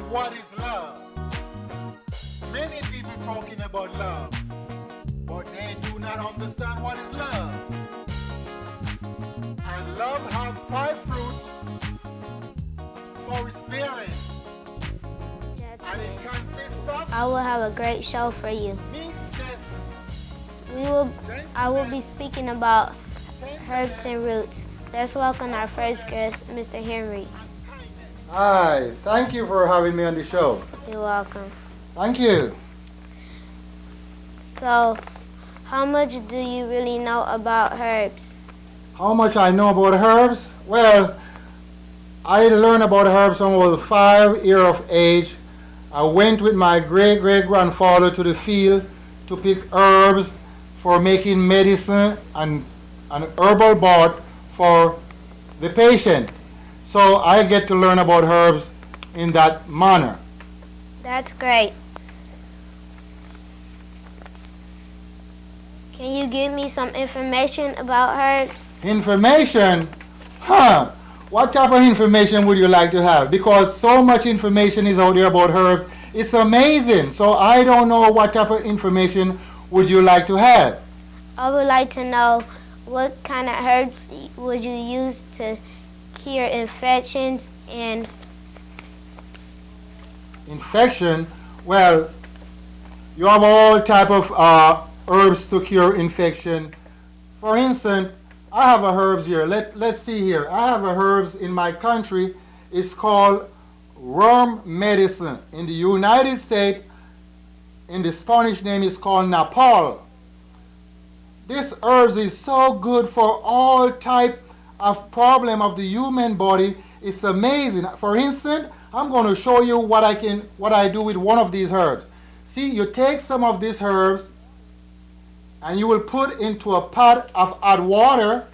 what is love. Many people talking about love, but they do not understand what is love. And love have 5 fruits for its bearing. And it consists of I will have a great show for you. meekness, I will be speaking about herbs and roots. Let's welcome our first guest, Mr. Henry. Hi, thank you for having me on the show. You're welcome. Thank you. So, how much do you really know about herbs? How much I know about herbs? Well, I learned about herbs when I was 5 years of age. I went with my great-great-grandfather to the field to pick herbs for making medicine and an herbal bath for the patient. So I get to learn about herbs in that manner. That's great. Can you give me some information about herbs? Information? Huh. What type of information would you like to have? Because so much information is out there about herbs. It's amazing. So I don't know what type of information would you like to have. I would like to know what kind of herbs would you use to cure infections and infection? Well, you have all type of herbs to cure infection. For instance, I have a herbs here. Let's see here. I have a herbs in my country. It's called worm medicine. In the United States, in the Spanish name, is called napal. This herbs is so good for all type of problem of the human body. It's amazing. For instance, I'm going to show you what I do with one of these herbs. See, you take some of these herbs and you will put into a pot of hot water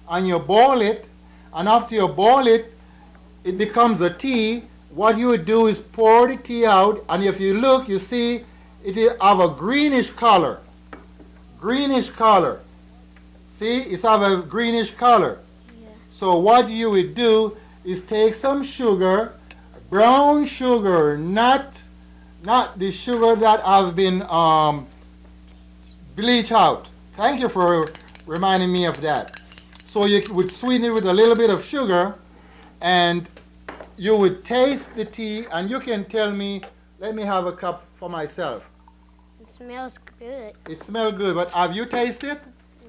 and you boil it, and after you boil it, it becomes a tea. What you would do is pour the tea out, and if you look, you see it have a greenish color. Greenish color. See, it's have a greenish color. yeah. So what you would do is take some sugar, brown sugar, not the sugar that have been bleached out. Thank you for reminding me of that. So you would sweeten it with a little bit of sugar, and you would taste the tea, and you can tell me, let me have a cup for myself. It smells good. It smells good, but have you tasted?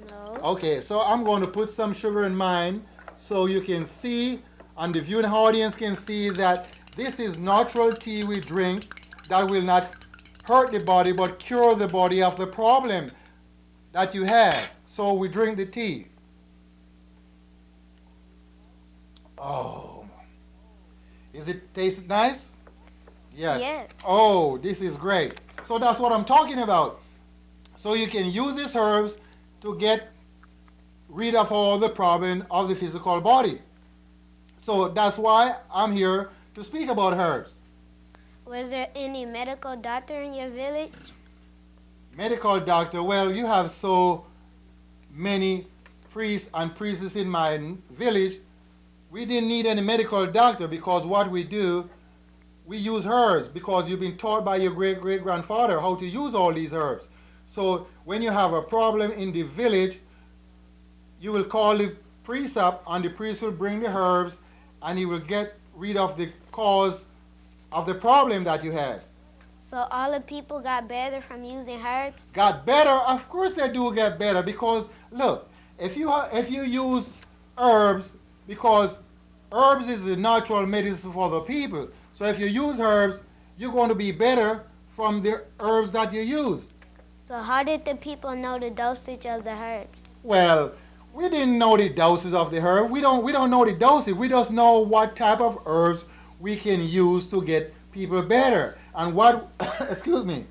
No. Okay, so I'm going to put some sugar in mine so you can see, and the viewing audience can see that this is natural tea we drink that will not hurt the body but cure the body of the problem that you have. So we drink the tea. Oh, is it taste nice? Yes. Yes. Oh, this is great. So that's what I'm talking about. So you can use these herbs to get rid of all the problem of the physical body. So that's why I'm here to speak about herbs. Was there any medical doctor in your village? Medical doctor, well, you have so many priests and priestesses in my village. We didn't need any medical doctor because what we do, we use herbs because you've been taught by your great-great-grandfather how to use all these herbs. So when you have a problem in the village, you will call the priest up, and the priest will bring the herbs, and he will get rid of the cause of the problem that you had. So all the people got better from using herbs? Got better? Of course they do get better, because look, if you use herbs, because herbs is the natural medicine for the people. So if you use herbs, you're going to be better from the herbs that you use. So how did the people know the dosage of the herbs? Well, we didn't know the doses of the herb. We don't know the dosage. We just know what type of herbs we can use to get people better. And what, excuse me,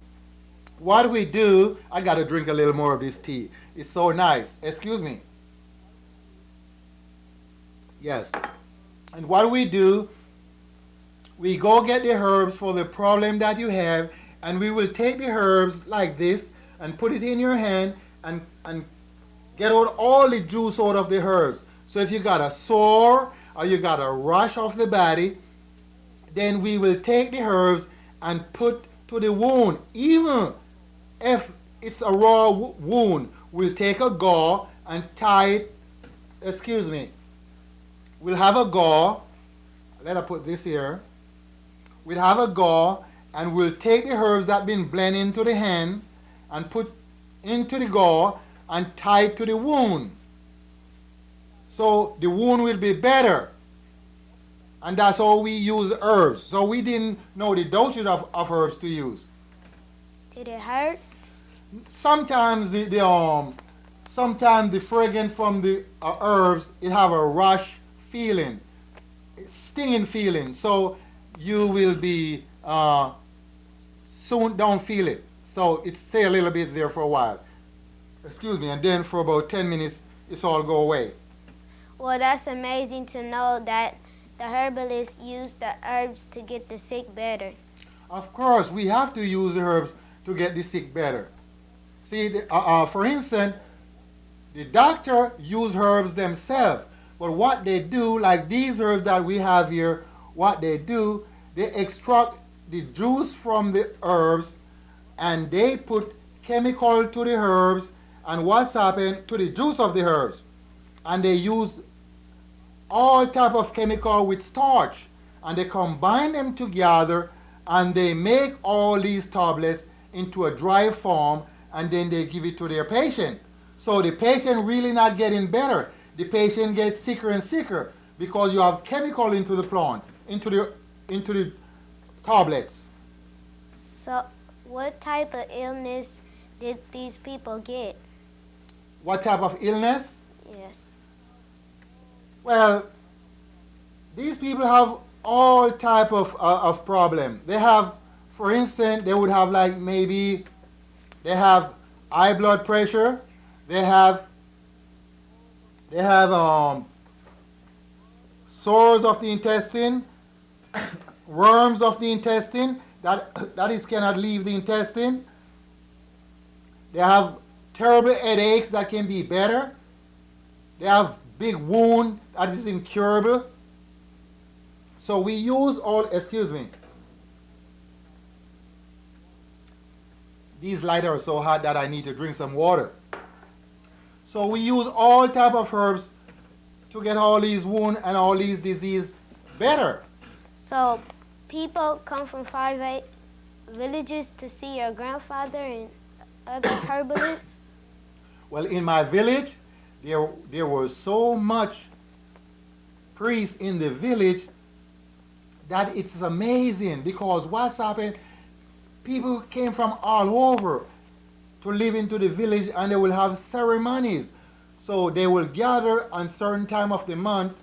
what we do, I got to drink a little more of this tea. It's so nice. Excuse me. Yes. And what we do, we go get the herbs for the problem that you have, and we will take the herbs like this and put it in your hand and get out all the juice out of the herbs. So if you got a sore or you got a rash off the body, then we will take the herbs and put to the wound. Even if it's a raw wound, we'll take a gauze and tie it, excuse me, we'll have a gauze, let us put this here, we'll have a gauze and we'll take the herbs that have been blended into the hand and put into the gauze and tie it to the wound. So the wound will be better. And that's how we use herbs. So we didn't know the dosage of herbs to use. Did it hurt? Sometimes sometimes the fragrance from the herbs, it have a rush feeling, stinging feeling. So you will be soon don't feel it. So it stay a little bit there for a while. Excuse me, and then for about 10 minutes, it's all go away. Well, that's amazing to know that the herbalists use the herbs to get the sick better. Of course, we have to use the herbs to get the sick better. See, for instance, the doctor use herbs themselves, but what they do, like these herbs that we have here, what they do, they extract the juice from the herbs and they put chemical to the herbs and what's happened to the juice of the herbs. And they use all type of chemical with starch and they combine them together and they make all these tablets into a dry form and then they give it to their patient. So the patient really not getting better. The patient gets sicker and sicker because you have chemical into the plant, into the tablets. So what type of illness did these people get? What type of illness? Yes. Well, these people have all type of problem. They have, for instance, they would have like maybe, they have high blood pressure, they have sores of the intestine, worms of the intestine, that is cannot leave the intestine. They have terrible headaches that can be better. They have big wound that is incurable. So we use all, excuse me. These lights are so hot that I need to drink some water. So we use all type of herbs to get all these wounds and all these diseases better. So people come from far villages to see your grandfather and other herbalists? Well, in my village, there was so much priests in the village that it's amazing because what's happened, people came from all over to live into the village and they will have ceremonies. So they will gather on certain time of the month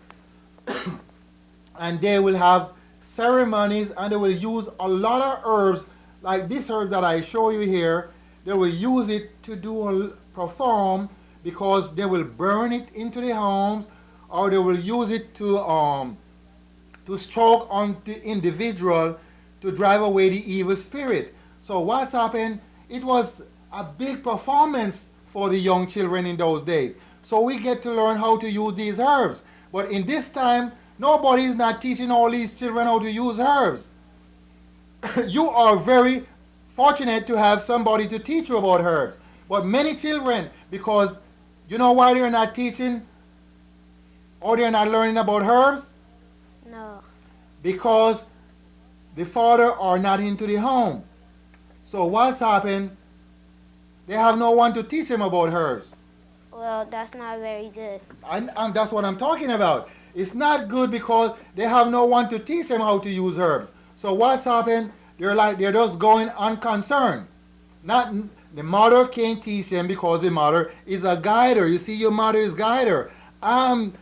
and they will have ceremonies and they will use a lot of herbs like this herb that I show you here. They will use it to perform because they will burn it into the homes or they will use it to stroke on the individual to drive away the evil spirit. So what's happened, it was a big performance for the young children in those days. So we get to learn how to use these herbs. But in this time, nobody is not teaching all these children how to use herbs. You are very fortunate to have somebody to teach you about herbs. But many children, because you know why they're not teaching or they're not learning about herbs? No. Because the father are not into the home. So what's happened? They have no one to teach them about herbs. Well, that's not very good. And that's what I'm talking about. It's not good because they have no one to teach them how to use herbs. So what's happened? They're just going unconcerned. Not the mother can't teach them because the mother is a guider. You see, your mother is guider. I'm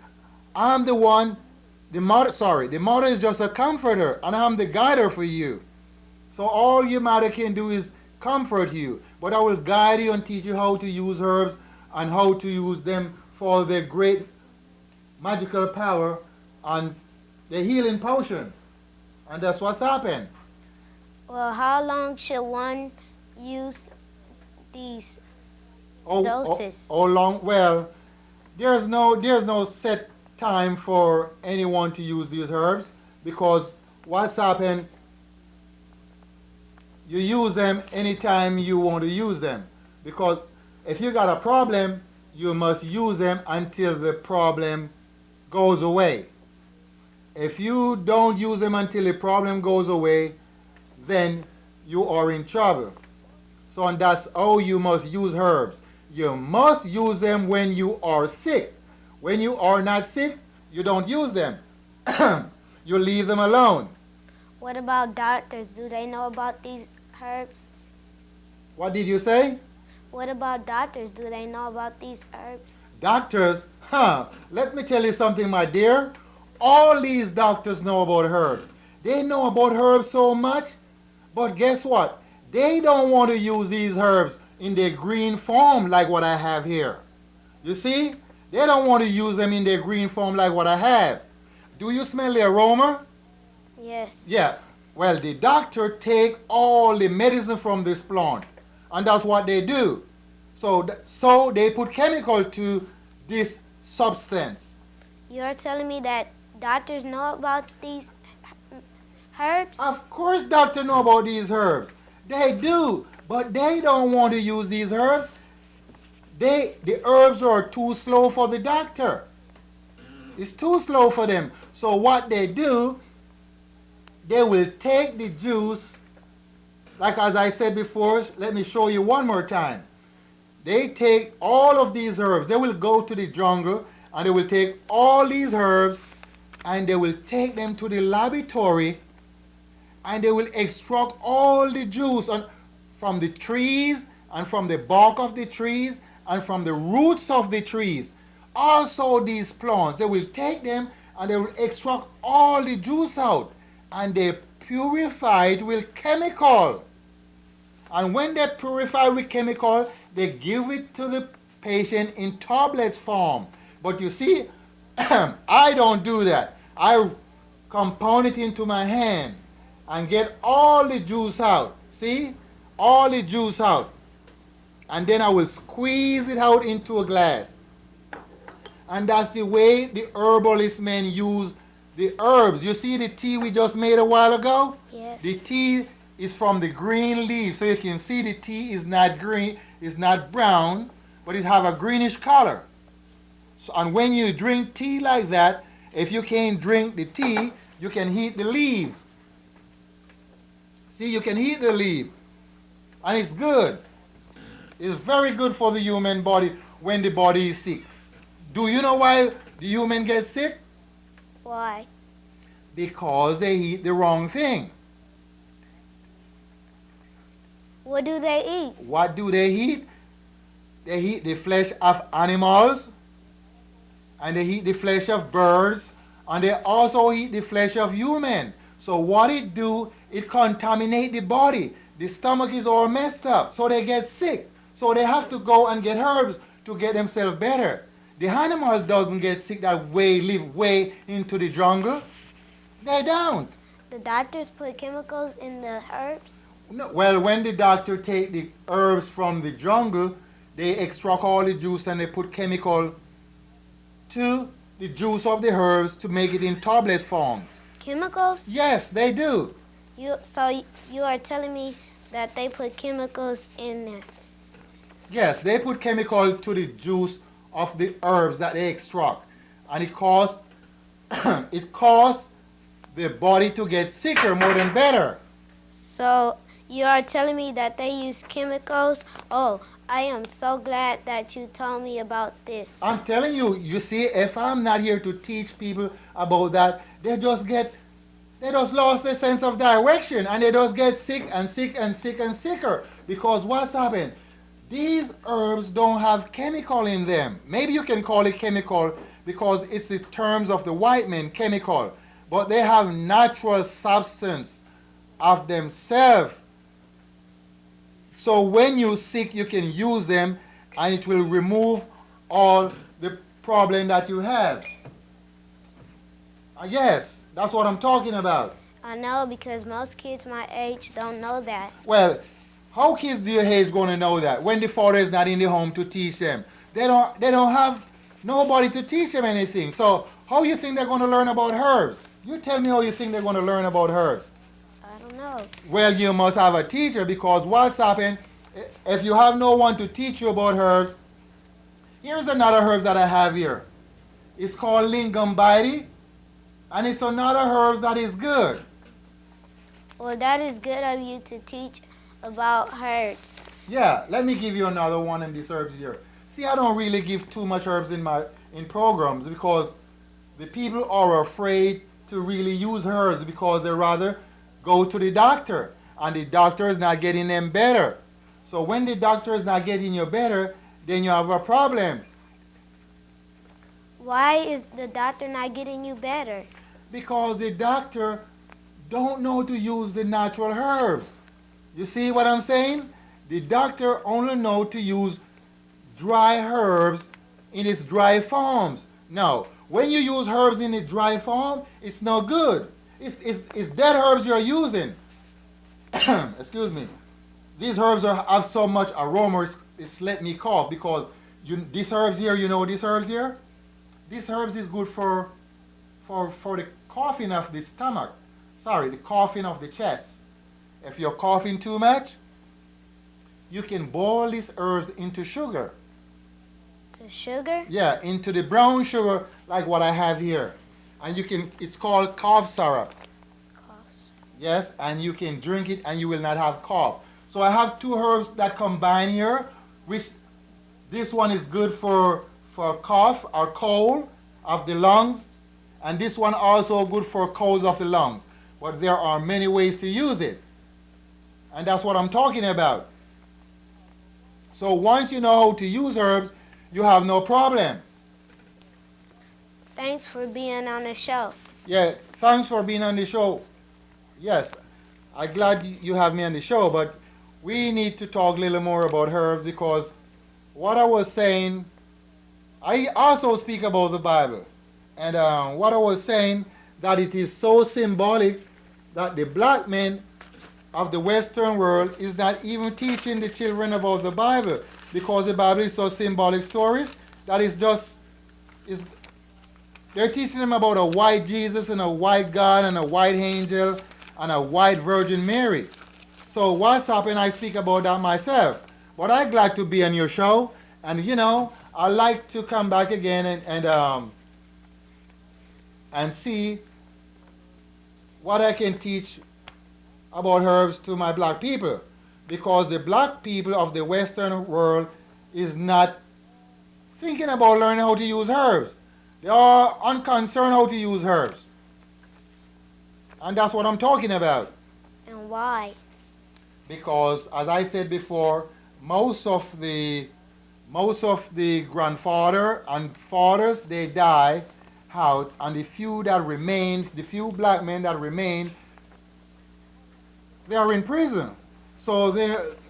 the one. The mother is just a comforter, and I'm the guider for you. So all your mother can do is comfort you, but I will guide you and teach you how to use herbs and how to use them for their great magical power and the healing potion. And that's what's happened. Well, how long should one use these doses? How long? Well, there's no set time for anyone to use these herbs because what's happened, you use them anytime you want to use them. Because if you got a problem, you must use them until the problem goes away. If you don't use them until the problem goes away, then you are in trouble. So and that's how you must use herbs. You must use them when you are sick. When you are not sick, you don't use them. You leave them alone. What about doctors? Do they know about these herbs? What did you say? What about doctors? Do they know about these herbs? Doctors? Let me tell you something, my dear. All these doctors know about herbs. They know about herbs so much, but guess what? They don't want to use these herbs in their green form like what I have here. You see? They don't want to use them in their green form like what I have. Do you smell the aroma? Yes. Yeah. Well, the doctor take all the medicine from this plant, and that's what they do. So they put chemical to this substance. You're telling me that doctors know about these herbs? Of course doctors know about these herbs. They do, but they don't want to use these herbs. The herbs are too slow for the doctor. It's too slow for them. So what they do, they will take the juice, like as I said before, let me show you one more time. They take all of these herbs, they will go to the jungle and they will take all these herbs and they will take them to the laboratory and they will extract all the juice from the trees and from the bark of the trees and from the roots of the trees. Also these plants, they will take them and they will extract all the juice out and they purify it with chemical. And when they purify with chemical, they give it to the patient in tablets form. But you see, I don't do that. I compound it into my hand and get all the juice out. See? All the juice out. And then I will squeeze it out into a glass. And that's the way the herbalist men use the herbs. You see the tea we just made a while ago? Yes. The tea is from the green leaf. So you can see the tea is not green, it's not brown, but it have a greenish color. So, and when you drink tea like that, if you can't drink the tea, you can heat the leaf. See, you can heat the leaf. And it's good. It's very good for the human body when the body is sick. Do you know why the human gets sick? Why? Because they eat the wrong thing. What do they eat? What do they eat? They eat the flesh of animals, and they eat the flesh of birds, and they also eat the flesh of human. So what it do, it contaminate the body. The stomach is all messed up, so they get sick. So they have to go and get herbs to get themselves better. The animal doesn't get sick that way, live way into the jungle. They don't. The doctors put chemicals in the herbs? No, well, when the doctor take the herbs from the jungle, they extract all the juice and they put chemical to the juice of the herbs to make it in tablet forms. Chemicals? Yes, they do. So you are telling me that they put chemicals in there? Yes, they put chemical to the juice of the herbs that they extract, and it causes the body to get sicker more than better. So you are telling me that they use chemicals? Oh, I am so glad that you told me about this. I'm telling you, you see, if I'm not here to teach people about that, they just lost their sense of direction, and they just get sick and sick and sick and sicker. Because what's happened? These herbs don't have chemical in them. Maybe you can call it chemical because it's the terms of the white men, chemical. But they have natural substance of themselves. So when you're sick, you can use them and it will remove all the problem that you have. Yes, that's what I'm talking about. I know, because most kids my age don't know that. Well, how kids your age going to know that when the father is not in the home to teach them? They don't have nobody to teach them anything. So how you think they're going to learn about herbs? You tell me how you think they're going to learn about herbs. I don't know. Well, you must have a teacher, because what's happened, if you have no one to teach you about herbs, here's another herb that I have here. It's called lingam vitae, and it's another herb that is good. Well, that is good of you to teach about herbs. Yeah, let me give you another one in these herbs here. See, I don't really give too much herbs in programs, because the people are afraid to really use herbs, because they rather go to the doctor, and the doctor is not getting them better. So when the doctor is not getting you better, then you have a problem. Why is the doctor not getting you better? Because the doctor don't know to use the natural herbs. You see what I'm saying? The doctor only know to use dry herbs in its dry forms. Now, when you use herbs in its dry form, it's no good. It's dead herbs you're using. Excuse me. These herbs have so much aroma, it's let me cough, because these herbs here, you know these herbs here? These herbs is good for the coughing of the stomach. Sorry, the coughing of the chest. If you're coughing too much, you can boil these herbs into sugar. The sugar? Yeah, into the brown sugar, like what I have here. And it's called cough syrup. Yes, and you can drink it and you will not have cough. So I have two herbs that combine here, which this one is good for cough or cold of the lungs, and this one also good for colds of the lungs. But there are many ways to use it. And that's what I'm talking about. So once you know how to use herbs, you have no problem. Thanks for being on the show. Yeah, thanks for being on the show. Yes, I'm glad you have me on the show, but we need to talk a little more about herbs, because what I was saying, I also speak about the Bible. And what I was saying, that it is so symbolic that the black men of the Western world is not even teaching the children about the Bible, because the Bible is so symbolic stories that they're teaching them about a white Jesus and a white God and a white angel and a white Virgin Mary. So what's happened, I speak about that myself. But I'm glad to be on your show, and you know, I like to come back again and see what I can teach about herbs to my black people, because the black people of the Western world is not thinking about learning how to use herbs. They are unconcerned how to use herbs. And that's what I'm talking about. And why? Because, as I said before, most of the grandfather and fathers, they die out, and the few that remain, the few black men that remain, they are in prison. So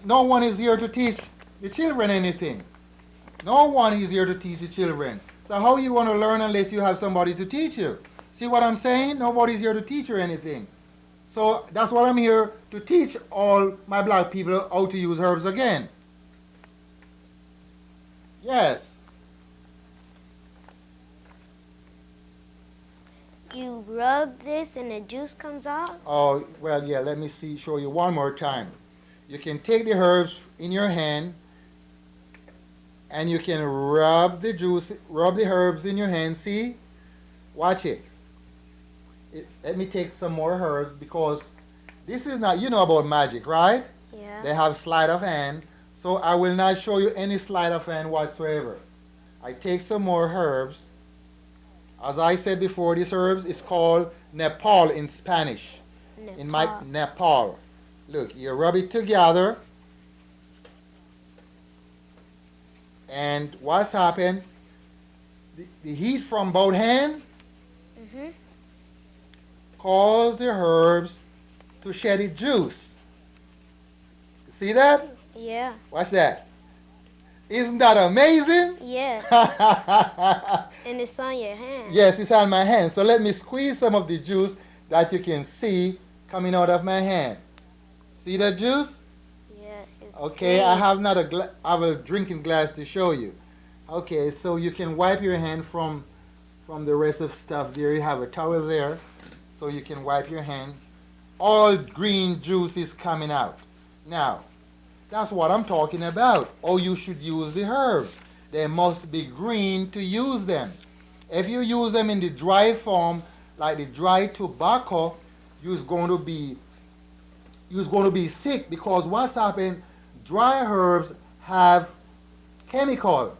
no one is here to teach the children anything. No one is here to teach the children. So how you want to learn unless you have somebody to teach you? See what I'm saying? Nobody's here to teach you anything. So that's what I'm here to teach all my black people, how to use herbs again. Yes. You rub this and the juice comes out? Oh, well, yeah, let me show you one more time. You can take the herbs in your hand, and you can rub the herbs in your hand. See? Watch it. Let me take some more herbs, because this is not, you know about magic, right? Yeah. They have sleight of hand. So I will not show you any sleight of hand whatsoever. I take some more herbs. As I said before, these herbs is called Nepal in Spanish. Nepal. In my Nepal. Look, you rub it together. And what's happened? The heat from both hands cause the herbs to shed its juice. See that? Yeah. Watch that. Isn't that amazing? Yes. And it's on your hand. Yes, it's on my hand. So let me squeeze some of the juice that you can see coming out of my hand. See that juice? Yeah. It's Okay, green. I have a drinking glass to show you. Okay, so you can wipe your hand from the rest of stuff there. You have a towel there. so you can wipe your hand. All green juice is coming out. Now, that's what I'm talking about. Oh, you should use the herbs. They must be green to use them. If you use them in the dry form, like the dry tobacco, you're going to be sick, because what's happened, dry herbs have chemical.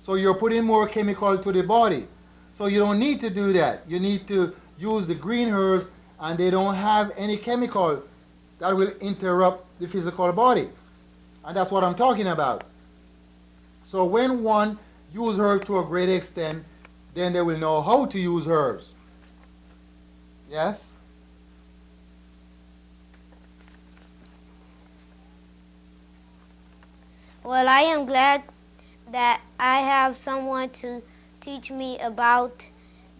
So you're putting more chemical to the body. So you don't need to do that. You need to use the green herbs, and they don't have any chemical that will interrupt the physical body. And that's what I'm talking about. So when one uses herbs to a great extent, then they will know how to use herbs. Yes? Well, I am glad that I have someone to teach me about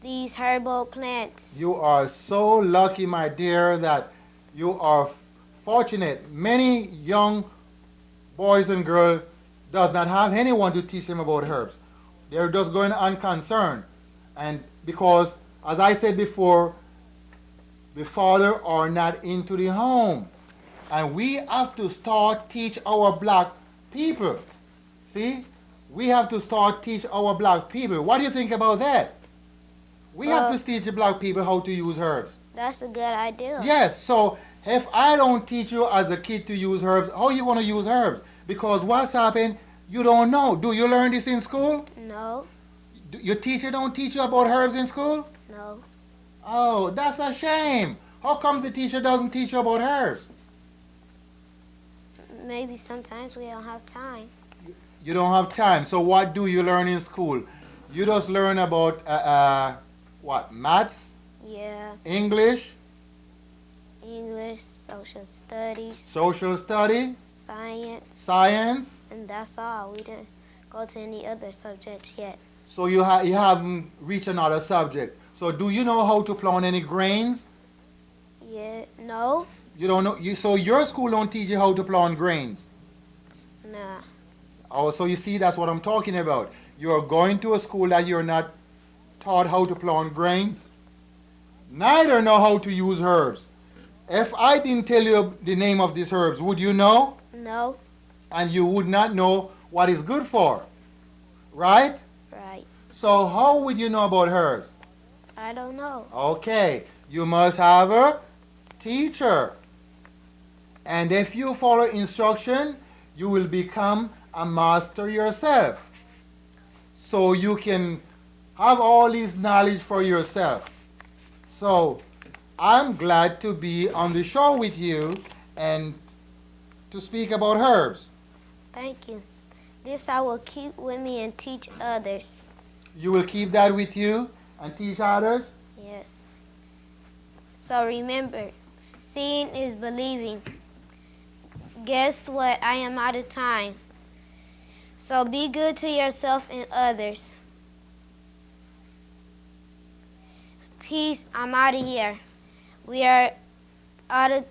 these herbal plants. You are so lucky, my dear, that you are fortunate. Many young boys and girls does not have anyone to teach them about herbs. They're just going unconcerned. And because, as I said before, the father are not into the home. And we have to start teach our black people. See? We have to start teach our black people. What do you think about that? We have to teach the black people how to use herbs. That's a good idea. Yes, so if I don't teach you as a kid to use herbs, how you want to use herbs? Because what's happened, you don't know. Do you learn this in school? No. Your teacher don't teach you about herbs in school? No. Oh, that's a shame. How comes the teacher doesn't teach you about herbs? Maybe sometimes we don't have time. You don't have time. So what do you learn in school? You just learn about, what, maths? Yeah. English? English, social studies. Social study? Science. Science? And that's all. We didn't go to any other subjects yet. So you haven't reached another subject. So do you know how to plant any grains? Yeah. No. You don't know. So your school don't teach you how to plant grains? Nah. Oh, so you see, that's what I'm talking about. You're going to a school that you're not taught how to plant grains. Neither know how to use herbs. If I didn't tell you the name of these herbs, would you know? No. And you would not know what it's good for. Right? Right. So how would you know about herbs? I don't know. Okay. You must have a teacher. And if you follow instruction, you will become a master yourself. So you can have all this knowledge for yourself. So I'm glad to be on the show with you and to speak about herbs. Thank you. This I will keep with me and teach others. You will keep that with you and teach others? Yes. So remember, seeing is believing. Guess what? I am out of time. So be good to yourself and others. Peace, I'm out of here. We are out of...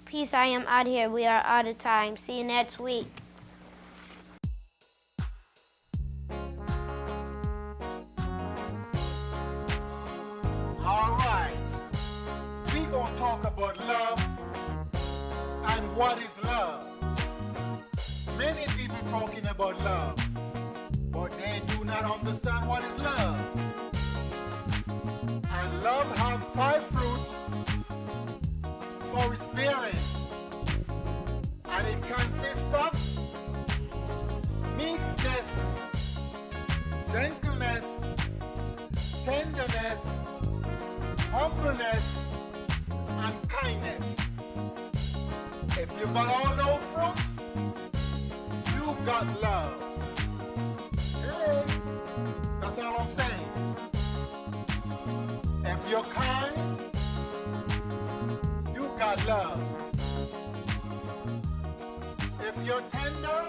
Peace, I am out of here. We are out of time. See you next week. All right. We're going to talk about love and what is love. Many people talking about love, but they do not understand what is love. And love have 5 fruits for its bearing. And it consists of meekness, gentleness, tenderness, humbleness, and kindness. If you got all those fruits, you got love. Hey, that's all I'm saying. If you're kind, you got love. If you're tender,